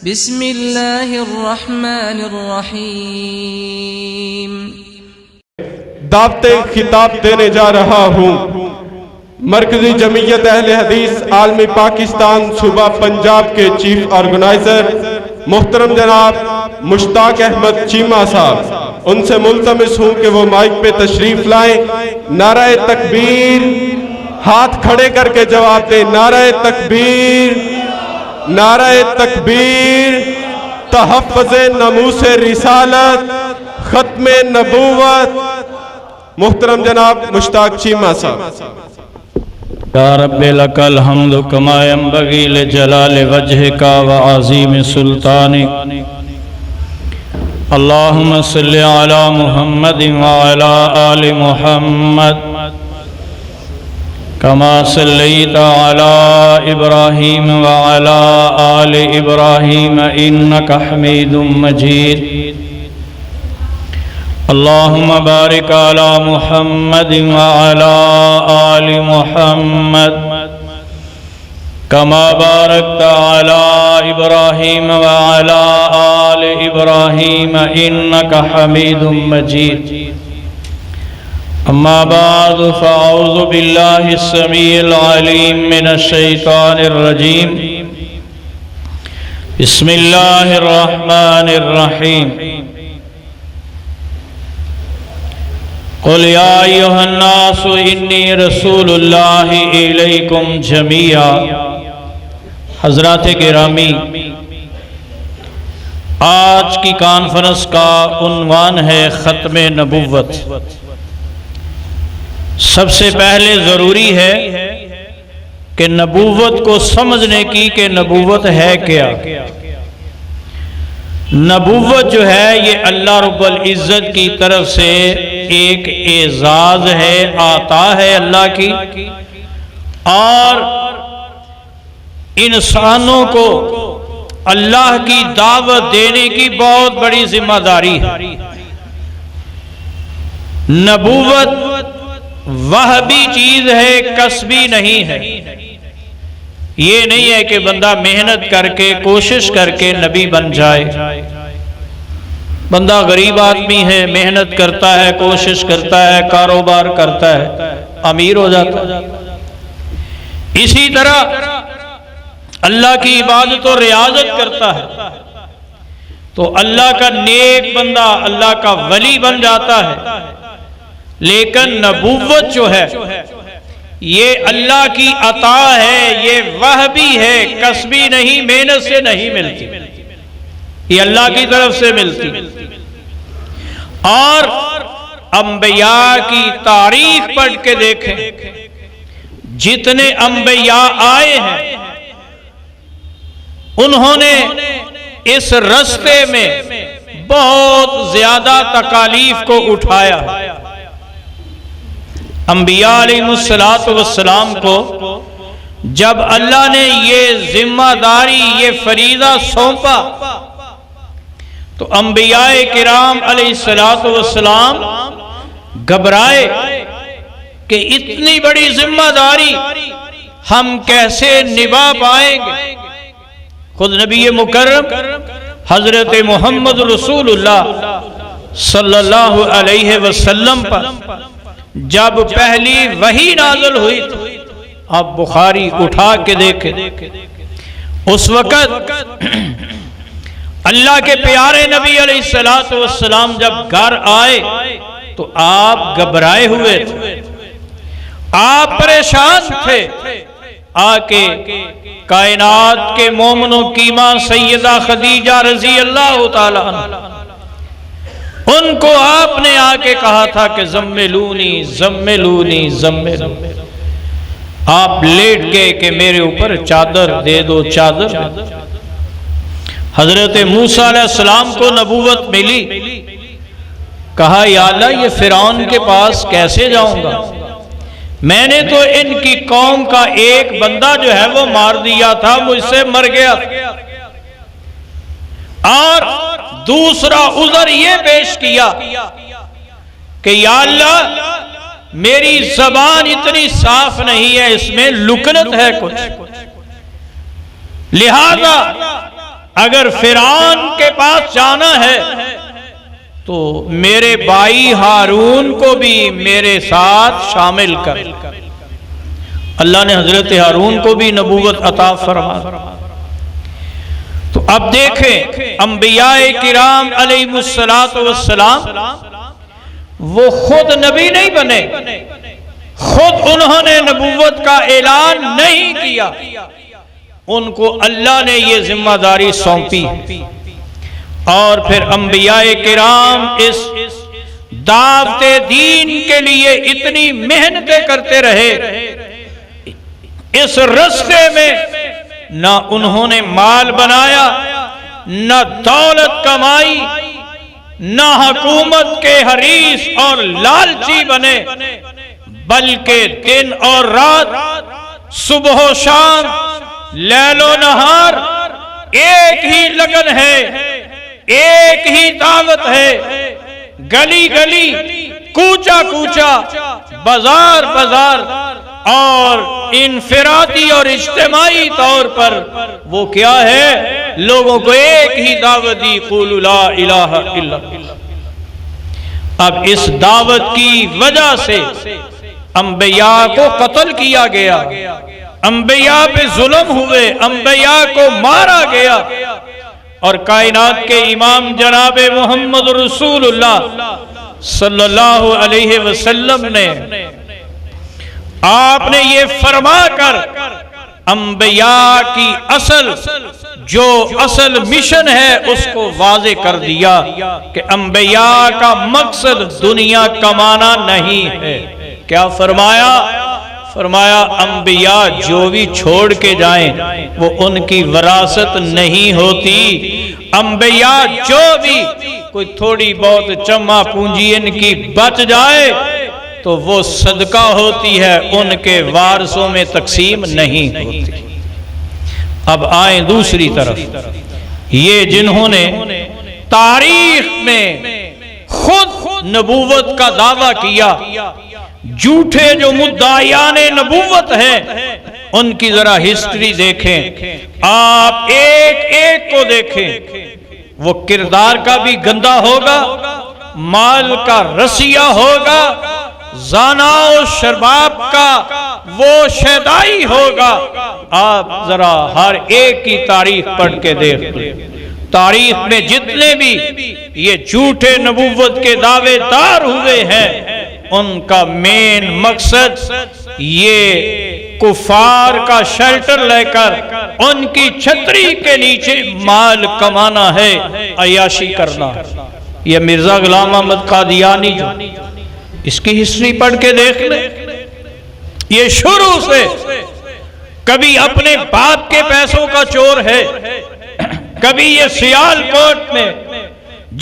بسم اللہ الرحمن الرحیم۔ دعوت خطاب دینے جا رہا ہوں مرکزی جمعیت اہل حدیث عالمی پاکستان صوبہ پنجاب کے چیف آرگنائزر محترم جناب مشتاق احمد چیمہ صاحب، ان سے ملتمس ہوں کہ وہ مائک پہ تشریف لائیں۔ نعرہ تکبیر، ہاتھ کھڑے کر کے جواب دیں۔ نعرہ تکبیر، نعرہ تکبیر، تحفظ ناموس رسالت، ختم نبوت۔ محترم جناب مشتاق چیمہ صاحب۔ یا رب لک الحمد کما ینبغی لجلال وجہک وعظیم سلطانک۔ اللہم صلی علی محمد وعلی آل محمد کما صلیت علی ابراہیم وعلی آل ابراہیم انک حمید مجید۔ اللہم بارک علی محمد وعلی آل محمد کما بارکت علی ابراہیم وعلی آل ابراہیم انک حمید مجید۔ اما بعد فاعوذ باللہ السمیع العلیم من الشیطان الرجیم۔ بسم اللہ الرحمن الرحیم۔ قل یا ایہا الناس انی رسول اللہ الیکم جمیعا۔ حضرات گرامی، آج کی کانفرنس کا عنوان ہے ختم نبوت۔ سب سے پہلے ضروری ہے کہ نبوت کو سمجھنے کی کہ نبوت ہے کیا۔ نبوت جو ہے یہ اللہ رب العزت کی طرف سے ایک اعزاز ہے، عطا ہے اللہ کی، اور انسانوں کو اللہ کی دعوت دینے کی بہت بڑی ذمہ داری ہے۔ نبوت وہبی چیز ہے، کسبی نہیں ہے۔ یہ نہیں ہے کہ بندہ محنت کر کے کوشش کر کے نبی بن جائے۔ بندہ غریب آدمی ہے، محنت کرتا ہے، کوشش کرتا ہے، کاروبار کرتا ہے، امیر ہو جاتا ہے۔ اسی طرح اللہ کی عبادت و ریاضت کرتا ہے تو اللہ کا نیک بندہ، اللہ کا ولی بن جاتا ہے۔ لیکن نبوت جو ہے یہ اللہ کی عطا ہے، یہ وہبی ہے، کسبی نہیں، محنت سے نہیں ملتی، یہ اللہ کی طرف سے ملتی۔ اور انبیاء کی تاریخ پڑھ کے دیکھیں، جتنے انبیاء آئے ہیں انہوں نے اس رستے میں بہت زیادہ تکالیف کو اٹھایا۔ انبیاء علیہ السلام کو جب اللہ نے یہ ذمہ داری، یہ فریضہ سونپا تو انبیاء کرام علیہ السلام گھبرائے کہ اتنی بڑی ذمہ داری ہم کیسے نبھا پائیں گے۔ خود نبی مکرم حضرت محمد رسول اللہ صلی اللہ علیہ وسلم پر جب پہلی وحی نازل ہوئی تھی، آپ بخاری اٹھا کے دیکھیں، اس وقت اللہ کے پیارے نبی علیہ السلام جب گھر آئے تو آپ گھبرائے ہوئے تھے، آپ پریشان تھے۔ آکے کائنات کے مومنوں کی ماں سیدہ خدیجہ رضی اللہ تعالیٰ عنہ، ان کو آپ نے آکے کہا تھا کہ زملونی زملونی زملونی۔ آپ لیٹ گئے کہ میرے اوپر چادر دے دو، چادر دے دو۔ حضرت موسیٰ علیہ السلام کو نبوت ملی، کہا یا اللہ یہ فرعون کے پاس کیسے جاؤں گا؟ میں نے تو ان کی قوم کا ایک بندہ جو ہے وہ مار دیا تھا، مجھ سے مر گیا۔ اور دوسرا عذر یہ پیش کیا کہ یا اللہ میری زبان اتنی صاف نہیں ہے، اس میں لکنت ہے کچھ، لہذا اگر فرعون کے پاس جانا ہے تو میرے بھائی ہارون کو بھی میرے ساتھ شامل کر۔ اللہ نے حضرت ہارون کو بھی نبوت عطا فرما۔ تو اب دیکھیں انبیاء کرام علیہ السلام وہ خود نبی نہیں بنے، خود انہوں نے نبوت کا اعلان نہیں کیا، ان کو اللہ نے یہ ذمہ داری سونپی۔ اور پھر انبیاء کرام اس دعوت دین کے لیے اتنی محنتیں کرتے رہے، اس راستے میں نہ انہوں نے مال بنایا، نہ دولت کمائی، نہ حکومت کے حریص اور لالچی بنے، بلکہ دن اور رات، صبح و شام، لیل و نہار ایک ہی لگن ہے، ایک ہی دعوت ہے، گلی گلی، کوچا کوچا، بازار بازار، اور انفرادی اور اجتماعی طور پر وہ کیا ہے، لوگوں کو ایک ہی دعوت دی، قولوا لا الہ الا اللہ۔ اب اس دعوت کی وجہ سے انبیاء کو قتل کیا گیا، انبیاء پہ ظلم ہوئے، انبیاء کو مارا گیا، اور کائنات کے امام جناب محمد رسول اللہ صلی اللہ علیہ وسلم نے آپ نے یہ فرما کر انبیاء کی اصل مشن ہے اس کو واضح کر دیا کہ انبیاء کا مقصد دنیا کمانا نہیں ہے۔ کیا فرمایا انبیاء جو بھی چھوڑ کے جائیں وہ ان کی وراثت نہیں ہوتی، انبیاء جو بھی کوئی تھوڑی بہت جمع پونجی ان کی بچ جائے تو وہ صدقہ ہوتی ہے، ان کے وارثوں میں تقسیم نہیں ہوتی۔ اب آئیں دوسری طرف، یہ جنہوں نے تاریخ میں خود نبوت کا دعویٰ کیا، جھوٹے جو مدعیان نبوت ہیں، ان کی ذرا ہسٹری دیکھیں، آپ ایک ایک کو دیکھیں، وہ کردار کا بھی گندا ہوگا، مال کا رسیہ ہوگا، زانا و شرباب کا وہ شیدائی ہوگا۔ آپ ذرا ہر ایک کی تاریخ پڑھ کے دیکھ لیں، تاریخ میں جتنے بھی یہ جھوٹے نبوت کے دعوے دار ہوئے ہیں، ان کا مین مقصد یہ کفار کا شیلٹر لے کر ان کی چھتری کے نیچے مال کمانا ہے، عیاشی کرنا۔ یہ مرزا غلام احمد قادیانی جو اس کی ہسٹری پڑھ کے دیکھ لیں، یہ شروع سے کبھی اپنے باپ کے پیسوں کا چور ہے، کبھی یہ سیالکوٹ میں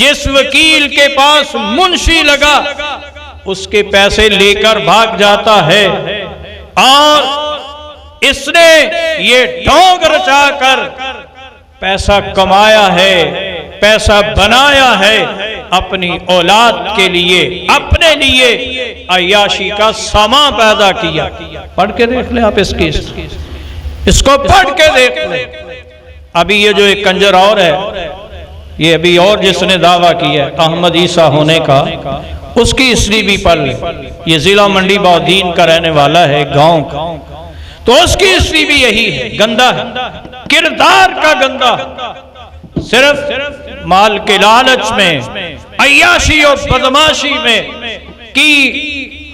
جس وکیل کے پاس منشی لگا اس کے پیسے لے کر بھاگ جاتا ہے، اور اس نے یہ ڈھونگ رچا کر پیسہ کمایا ہے، پیسہ بنایا ہے، اپنی اولاد کے لیے، اپنے لیے عیاشی کا سامان پیدا کیا۔ پڑھ کے دیکھ لیں آپ اس کو پڑھ کے دیکھ لیں۔ ابھی یہ جو ایک کنجر اور ہے، یہ ابھی اور جس نے دعویٰ کیا ہے احمد عیسیٰ ہونے کا، اس کی ہسٹری بھی پڑھ لیں۔ یہ ضلع منڈی بودین کا رہنے والا ہے، گاؤں کا، تو اس کی ہسٹری بھی یہی ہے، گندا ہے، کردار کا گندا، صرف مال کے لالچ میں، عیاشی اور بدماشی میں کی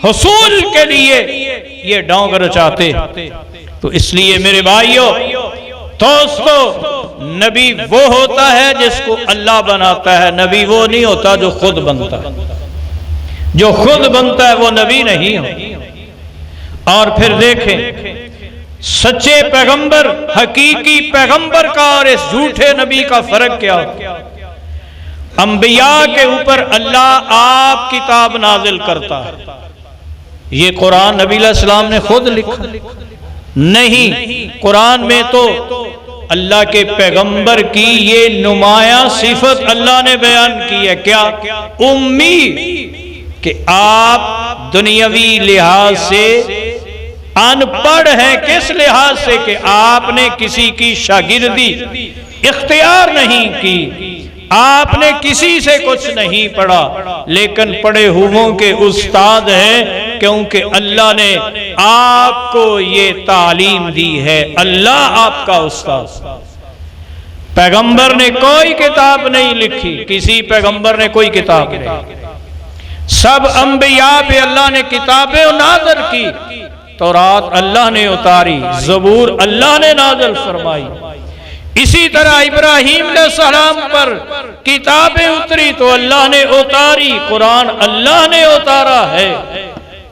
حصول کے لیے یہ ڈھونگ رچاتے۔ تو اس لیے میرے بھائیوں دوستو، نبی وہ ہوتا ہے جس کو اللہ بناتا ہے، نبی وہ نہیں ہوتا جو خود بنتا ہے، جو خود بنتا ہے وہ نبی نہیں ہو۔ اور پھر دیکھیں سچے پیغمبر، حقیقی پیغمبر کا اور اس جھوٹے نبی کا فرق کیا ہوتا ہے۔ انبیاء کے اوپر اللہ آپ کتاب نازل کرتا ہے، یہ قرآن نبی علیہ السلام نے خود لکھا نہیں، قرآن میں تو اللہ کے پیغمبر کی یہ نمایاں صفت اللہ نے بیان کی ہے، کیا؟ امی، کہ آپ دنیاوی لحاظ سے ان پڑھ ہیں۔ کس لحاظ سے؟ کہ آپ نے کسی کی شاگردی اختیار نہیں کی، آپ نے کسی سے کچھ نہیں پڑھا، لیکن پڑھے ہوئوں کے استاد ہیں، کیونکہ اللہ نے آپ کو یہ تعلیم دی ہے، اللہ آپ کا استاد۔ پیغمبر نے کوئی کتاب نہیں لکھی، کسی پیغمبر نے کوئی کتاب نہیں، سب انبیاء پہ اللہ نے کتابیں نازل کی، تورات اللہ نے اتاری، زبور اللہ نے نازل فرمائی، اسی طرح ابراہیم علیہ السلام پر کتابیں اتری تو اللہ نے اتاری، قرآن اللہ نے اتارا ہے۔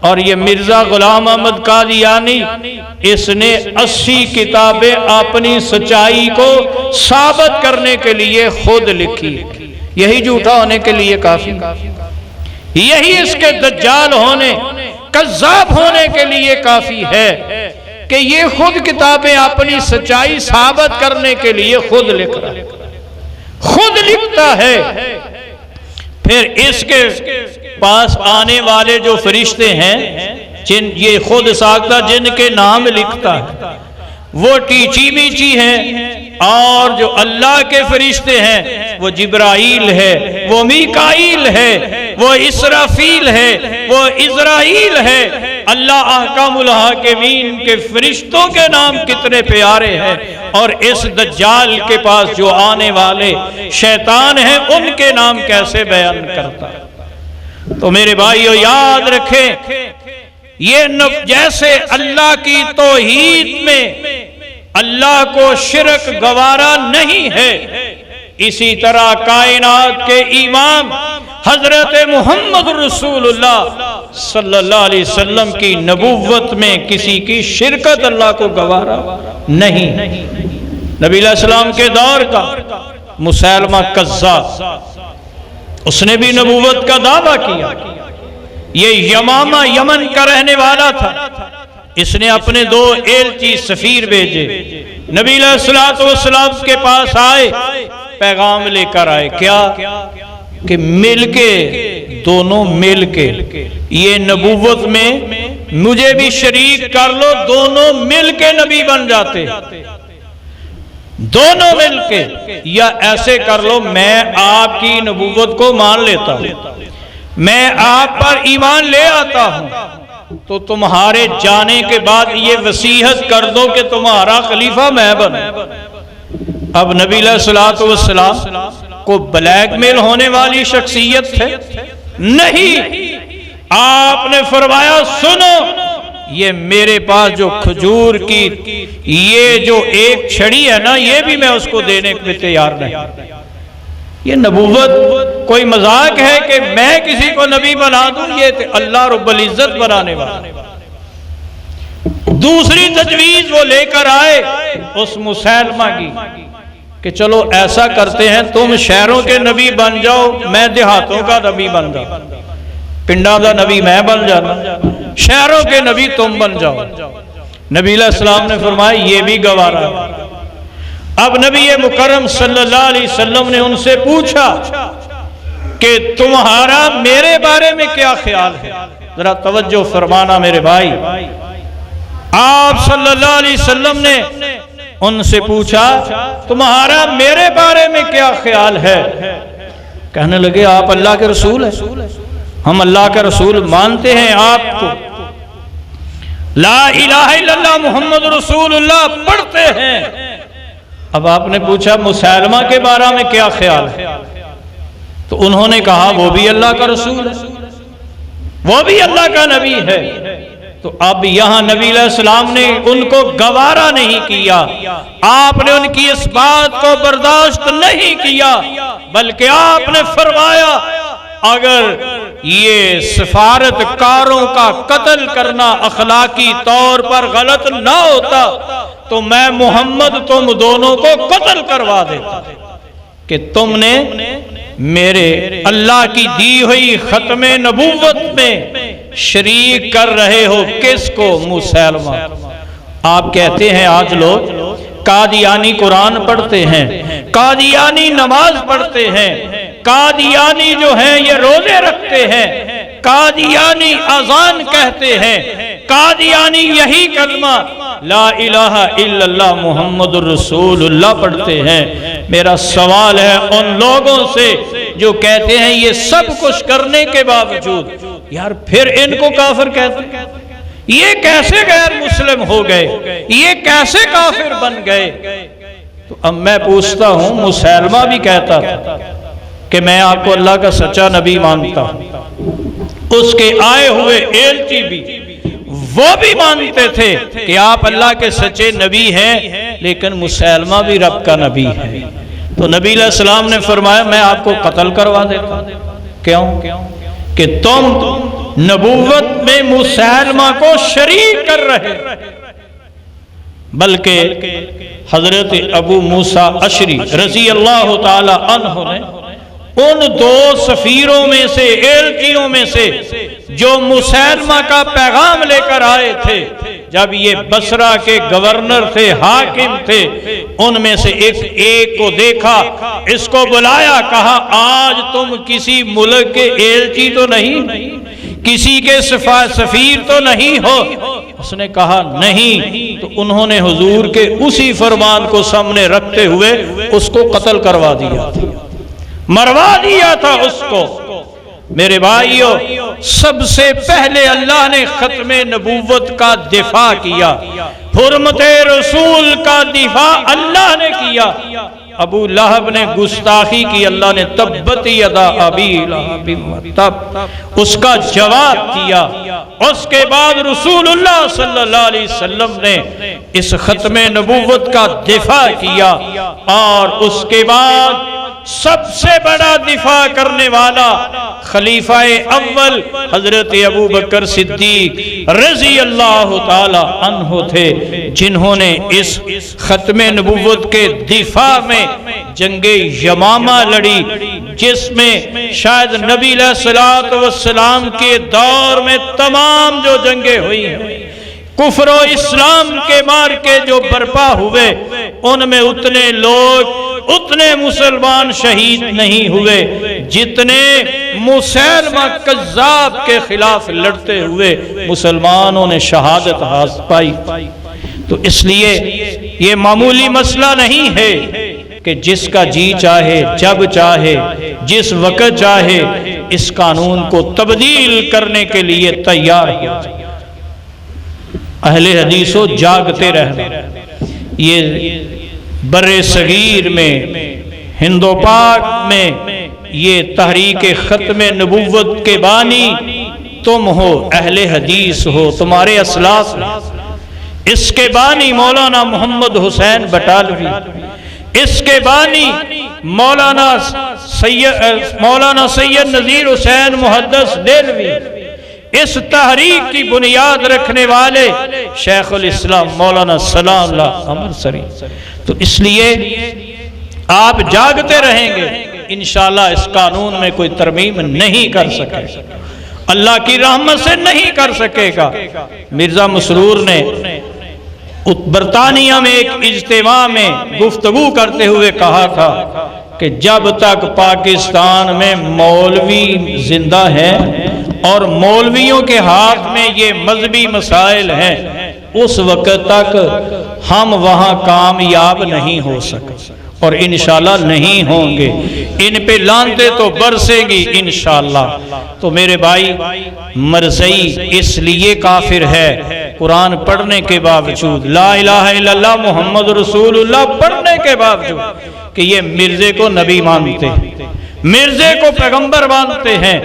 اور یہ مرزا غلام احمد قادیانی، اس نے 80 کتابیں اپنی سچائی کو ثابت کرنے کے لیے خود لکھی، یہی جھوٹا ہونے کے لیے کافی، یہی اس کے دجال ہونے، کذاب ہونے کے لیے کافی ہے کہ یہ خود کتابیں اپنی سچائی ثابت کرنے کے لیے خود لکھ رہا، خود لکھتا ہے۔ پھر اس کے پاس آنے والے جو فرشتے ہیں، جن یہ خود ساختہ جن کے نام لکھتا ہے، وہ ٹیچی بیچی ہیں، اور جو اللہ کے فرشتے ہیں وہ جبرائیل ہے، وہ میکائیل ہے، وہ اسرافیل ہے، وہ عزرائیل ہے۔ اللہ احکام الحاکمین کے فرشتوں کے نام کتنے پیارے ہیں، اور اس دجال کے پاس جو آنے والے شیطان ہیں ان کے نام کیسے بیان کرتا ہے۔ تو میرے بھائیو یاد رکھیں، یہ جیسے اللہ کی توحید میں اللہ کو شرک گوارا نہیں ہے، اسی طرح کائنات کے امام حضرت محمد رسول اللہ صلی اللہ علیہ وسلم کی نبوت میں کسی کی شرکت اللہ کو گوارا نہیں۔ نبی علیہ السلام کے دور کا مسیلمہ کذاب، اس نے بھی نبوت کا دعویٰ کیا، یہ یمامہ یمن کا رہنے والا تھا، اس نے اپنے 2 ایلچی سفیر بھیجے، نبی علیہ السلام کے پاس آئے، پیغام لے کر آئے، کیا کہ مل کے، دونوں مل کے یہ نبوت میں مجھے بھی شریک کر لو، دونوں مل کے نبی بن جاتے، دونوں مل کے، یا ایسے کر لو میں آپ کی نبوت کو مان لیتا ہوں، میں آپ پر ایمان لے آتا ہوں، تو تمہارے جانے کے بعد یہ وصیت کر دو کہ تمہارا خلیفہ میں بنوں۔ اب نبی علیہ السلام کو بلیک میل ہونے والی شخصیت تھے نہیں، آپ نے فرمایا سنو، یہ میرے پاس جو کھجور کی یہ جو ایک چھڑی ہے نا، یہ بھی میں اس کو دینے کے لیے تیار نہیں۔ یہ نبوت کوئی مذاق ہے کہ میں کسی کو نبی بنا دوں؟ یہ اللہ رب العزت بنانے والا۔ دوسری تجویز وہ لے کر آئے اس مسیلمہ کی کہ چلو ایسا کرتے ہیں، تم شہروں کے نبی بن جاؤ، میں دیہاتوں کا نبی بن جاؤں، پنڈا کا نبی میں بن جانا، شہروں کے نبی تم بن جاؤ۔ نبی علیہ السلام نے فرمایا یہ بھی گوارا ہے۔ اب نبی مکرم صلی اللہ علیہ وسلم نے ان سے پوچھا کہ تمہارا میرے بارے میں کیا خیال ہے؟ ذرا توجہ فرمانا میرے بھائی، آپ صلی اللہ علیہ وسلم نے ان سے پوچھا تمہارا میرے بارے میں کیا خیال ہے؟ کہنے لگے آپ اللہ کے رسول ہیں، ہم اللہ کا رسول مانتے ہیں آپ کو، لا الہ الا اللہ محمد رسول اللہ پڑھتے ہیں۔ اب آپ نے پوچھا مسیلمہ کے بارے میں کیا خیال ہے؟ تو انہوں نے کہا وہ بھی اللہ کا رسول ہے، وہ بھی اللہ کا نبی ہے۔ تو اب یہاں نبی علیہ السلام نے ان کو گوارا نہیں کیا، آپ نے ان کی اس بات کو برداشت نہیں کیا، بلکہ آپ نے فرمایا اگر یہ سفارت کاروں کا قتل کرنا اخلاقی طور پر غلط نہ ہوتا تو میں محمد تم دونوں کو قتل کروا دیتا، کہ تم نے میرے اللہ کی دی ہوئی ختم نبوت میں شریک کر رہے ہو کس کو؟ مسیلمہ۔ آپ کہتے ہیں آج لوگ قادیانی قرآن پڑھتے ہیں، قادیانی نماز پڑھتے ہیں، قادیانی جو ہیں یہ روزے رکھتے ہیں، قادیانی اذان کہتے ہیں، قادیانی یہی کلمہ لا الہ الا اللہ محمد الرسول اللہ پڑھتے ہیں۔ میرا سوال ہے ان لوگوں سے جو کہتے ہیں یہ سب کچھ کرنے کے باوجود یار پھر ان کو کافر کہتے ہیں، یہ کیسے غیر مسلم ہو گئے، یہ کیسے کافر بن گئے؟ تو اب میں پوچھتا ہوں، مسیلمہ بھی کہتا تھا کہ میں آپ کو اللہ کا سچا نبی مانتا ہوں، اس کے آئے ہوئے ایلچی بھی وہ بھی مانتے تھے کہ آپ اللہ کے سچے نبی ہیں، لیکن مسیلمہ بھی رب کا نبی ہے۔ تو نبی علیہ السلام نے فرمایا میں آپ کو قتل کروا دیتا ہوں۔ کیوں؟ کہ تم نبوت میں مسیلمہ کو شریک کر رہے، بلکہ حضرت ابو موسیٰ اشعری رضی اللہ تعالی عنہ نے ان دو سفیروں میں سے، ایلچیوں میں سے جو مسیلمہ کا پیغام لے کر آئے تھے، جب یہ بصرہ کے گورنر تھے، حاکم تھے، ان میں سے ایک کو دیکھا، اس کو بلایا، کہا آج تم کسی ملک کے ایلچی تو نہیں، کسی کے سفیر تو نہیں ہو؟ اس نے کہا نہیں۔ تو انہوں نے حضور کے اسی فرمان کو سامنے رکھتے ہوئے اس کو قتل کروا دیا تھا، مروا دیا تھا اس کو۔ میرے بھائیو، سب سے پہلے اللہ نے ختم نبوت کا دفاع کیا، حرمت رسول کا دفاع اللہ نے کیا۔ ابو لہب نے گستاخی کی، اللہ نے تبت یدا ابی لہب وتب اس کا جواب دیا۔ اس کے بعد رسول اللہ صلی اللہ علیہ وسلم نے اس ختم نبوت کا دفاع کیا، اور اس کے بعد سب سے بڑا دفاع کرنے والا خلیفہ اول حضرت ابو بکر صدیق رضی اللہ تعالی عنہ تھے، جنہوں نے اس ختم نبوت کے دفاع میں جنگ یمامہ لڑی، جس میں شاید نبی علیہ السلام کے دور میں تمام جو جنگیں ہوئی ہیں، کفر و اسلام کے مارکے جو برپا ہوئے، ان میں اتنے لوگ، اتنے مسلمان شہید نہیں ہوئے جتنے مسیلمہ کذاب کے خلاف لڑتے ہوئے مسلمانوں نے شہادت حاصل پائی۔ تو اس لیے یہ معمولی مسئلہ نہیں ہے کہ جس کا جی چاہے، جب چاہے، جس وقت چاہے اس قانون کو تبدیل کرنے کے لیے تیار ہو۔ اہل حدیثوں جاگتے رہنا۔ یہ بر صغیر میں، ہند و پاک میں یہ تحریک ختم نبوت کے بانی تم ہو، اہل حدیث ہو، تمہارے اسلاف۔ اس کے بانی مولانا محمد حسین بٹالوی، اس کے بانی مولانا سید نذیر حسین محدث دہلوی، اس تحریک کی بنیاد رکھنے والے شیخ الاسلام مولانا سلام اللہ امرسری۔ تو اس لیے آپ جاگتے رہیں گے، انشاءاللہ اس قانون میں کوئی ترمیم نہیں کر سکے، اللہ کی رحمت سے نہیں کر سکے گا۔ مرزا مسرور نے برطانیہ میں ایک اجتماع میں گفتگو کرتے ہوئے کہا تھا کہ جب تک پاکستان میں مولوی زندہ ہیں اور مولویوں کے ہاتھ میں یہ مذہبی مسائل ہیں، اس وقت تک ہم وہاں کامیاب نہیں ہو سکتے، اور انشاءاللہ نہیں ہوں گے۔ ان پہ لعنتیں تو برسیں گی انشاءاللہ۔ تو میرے بھائی، مرزئی اس لیے کافر ہے قرآن پڑھنے کے باوجود، لا الہ الا اللہ محمد رسول اللہ پڑھنے کے باوجود، کہ یہ مرزے کو نبی مانتے ہیں، مرزے کو پیغمبر مانتے ہیں،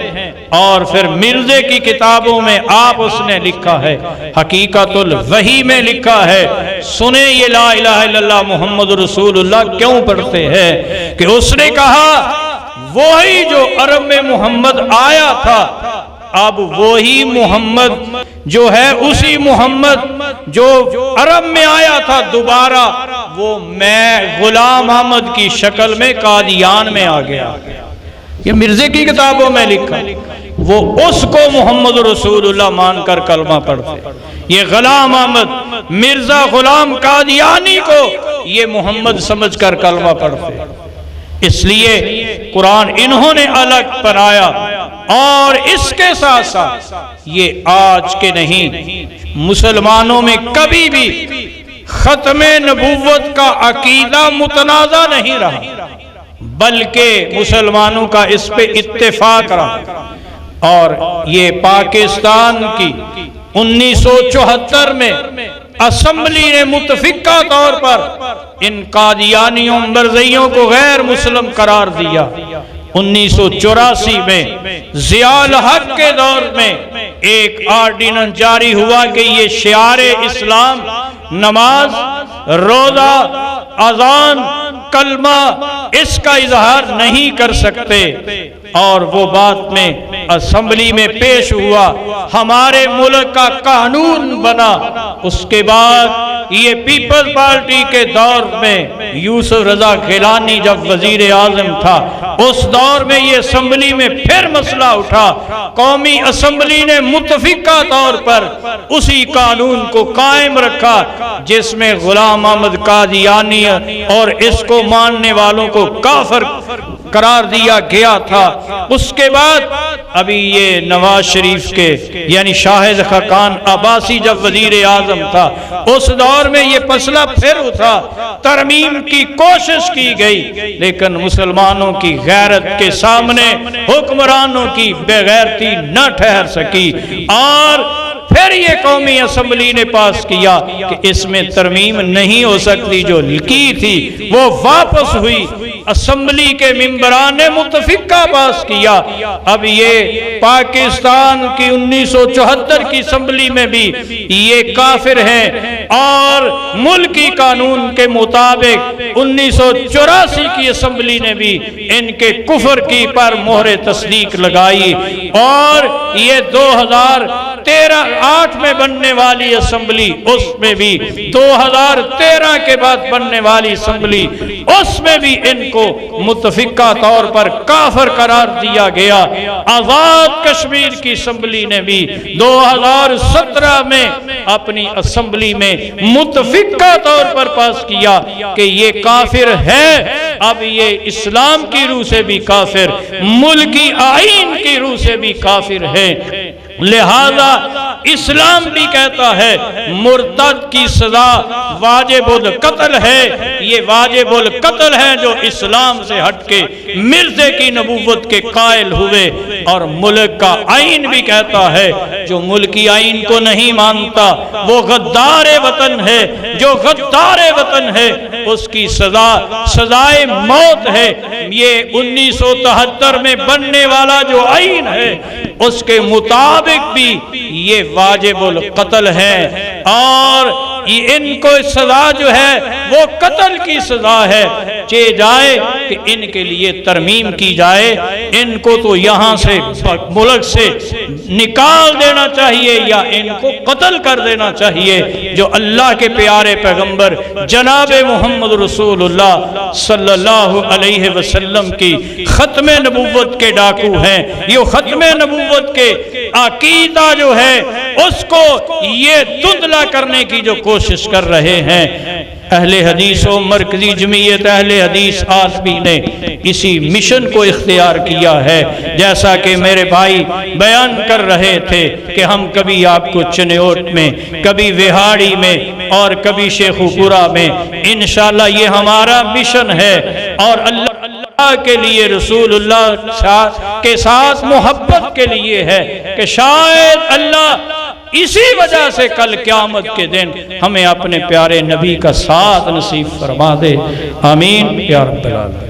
اور پھر مرزے کی کتابوں میں آپ اس نے لکھا ہے، حقیقت الوحی میں لکھا ہے، سنیں یہ لا الہ الا اللہ محمد رسول اللہ کیوں پڑھتے ہیں، کہ اس نے کہا وہی جو عرب میں محمد آیا تھا، اب وہی محمد جو ہے، اسی محمد جو عرب میں آیا تھا دوبارہ، وہ میں غلام احمد کی شکل میں قادیان میں آ گیا۔ یہ مرزے کی کتابوں میں لکھا، وہ اس کو محمد رسول اللہ مان کر کلمہ پڑھتے، یہ غلام احمد مرزا غلام قادیانی کو یہ محمد سمجھ کر کلمہ پڑھتے۔ اس لیے قرآن انہوں نے الگ پڑھایا، اور اس کے ساتھ ساتھ یہ آج کے نہیں، مسلمانوں میں کبھی بھی ختم نبوت کا عقیدہ متنازع نہیں رہا، بلکہ مسلمانوں کا اس پہ اتفاق رہا۔ اور یہ پاکستان کی 1974 میں اسمبلی نے متفقہ طور پر ان قادیانیوں مرزیوں کو غیر مسلم قرار دیا۔ 1984 میں ضیاء الحق کے دور میں ایک آرڈیننس جاری ہوا کہ یہ شعار اسلام نماز، روزہ، اذان، کلمہ اس کا اظہار نہیں کر سکتے، اور وہ بات میں اسمبلی میں پیش ہوا، ہمارے ملک کا قانون بنا۔ اس کے بعد یہ پیپلز پارٹی کے دور میں یوسف رضا گیلانی جب وزیر اعظم تھا، اس دور میں یہ اسمبلی میں پھر مسئلہ اٹھا، قومی اسمبلی نے متفقہ طور پر اسی قانون کو قائم رکھا جس میں غلام احمد قادیانی اور اس کو ماننے والوں کو کافر قرار دیا گیا تھا۔ اس کے بعد ابھی یہ نواز شریف کے یعنی شاہد خاقان عباسی جب وزیر اعظم تھا، اس دور میں یہ مسئلہ پھر اٹھا، ترمیم کی کوشش کی گئی، لیکن مسلمانوں کی غیرت کے سامنے حکمرانوں کی بے غیرتی نہ ٹھہر سکی، اور پھر یہ قومی اسمبلی نے پاس کیا کہ اس میں ترمیم نہیں ہو سکتی، جو کی تھی وہ واپس ہوئی، اسمبلی کے ممبران نے متفقہ پاس کیا۔ اب یہ پاکستان کی 1974 کی اسمبلی میں بھی یہ کافر ہیں، اور ملکی قانون کے مطابق 1984 کی اسمبلی نے بھی ان کے کفر کی پر مہر تصدیق لگائی، اور یہ 2008 میں بننے والی اسمبلی، اس میں بھی 2013 کے بعد بننے والی اسمبلی، اس میں بھی ان کو متفقہ طور پر کافر قرار دیا گیا۔ آزاد کشمیر کی اسمبلی نے بھی 2017 میں اپنی اسمبلی میں متفقہ طور پر پاس کیا کہ یہ کافر ہے۔ اب یہ اسلام کی روح سے بھی کافر، ملکی آئین کی روح سے بھی کافر ہے، لہذا اسلام بھی کہتا ہے مرتد کی سزا واجب القتل ہے، یہ واجب القتل ہے جو اسلام سے ہٹ کے مرزے کی نبوت کے قائل ہوئے، اور ملک کا آئین بھی کہتا ہے جو ملکی آئین کو نہیں مانتا وہ غدار وطن ہے، جو غدار وطن ہے اس کی سزائے موت ہے۔ یہ 1973 میں بننے والا جو آئین ہے اس کے مطابق بھی یہ واجب القتل ہے، اور ان کو سزا جو ہے وہ قتل کی سزا ہے۔ چاہے جائے کہ ان کے لیے ترمیم کی جائے، ان کو تو یہاں سے ملک سے نکال دینا چاہیے یا ان کو قتل کر دینا چاہیے، جو اللہ کے پیارے پیغمبر جناب محمد رسول اللہ صلی اللہ علیہ وسلم کی ختم نبوت کے ڈاکو ہیں۔ یہ ختم نبوت کے عقیدہ جو ہے اس کو یہ دھندلا کرنے کی جو کوشش کر رہے ہیں، اہل حدیث و مرکزی جمعیت اہل حدیث آسمی نے اسی مشن کو اختیار کیا ہے، جیسا کہ میرے بھائی بیان کر رہے تھے کہ ہم کبھی آپ کو چنیوٹ میں، کبھی وہاڑی میں اور کبھی شیخوپورہ میں، انشاءاللہ یہ ہمارا مشن ہے، اور اللہ کے لیے رسول اللہ کے ساتھ محبت کے لیے ہے کہ شاید اللہ اسی وجہ سے کل قیامت کے دن ہمیں اپنے پیارے نبی کا ساتھ نصیب فرما دے۔ آمین یا رب العالمین۔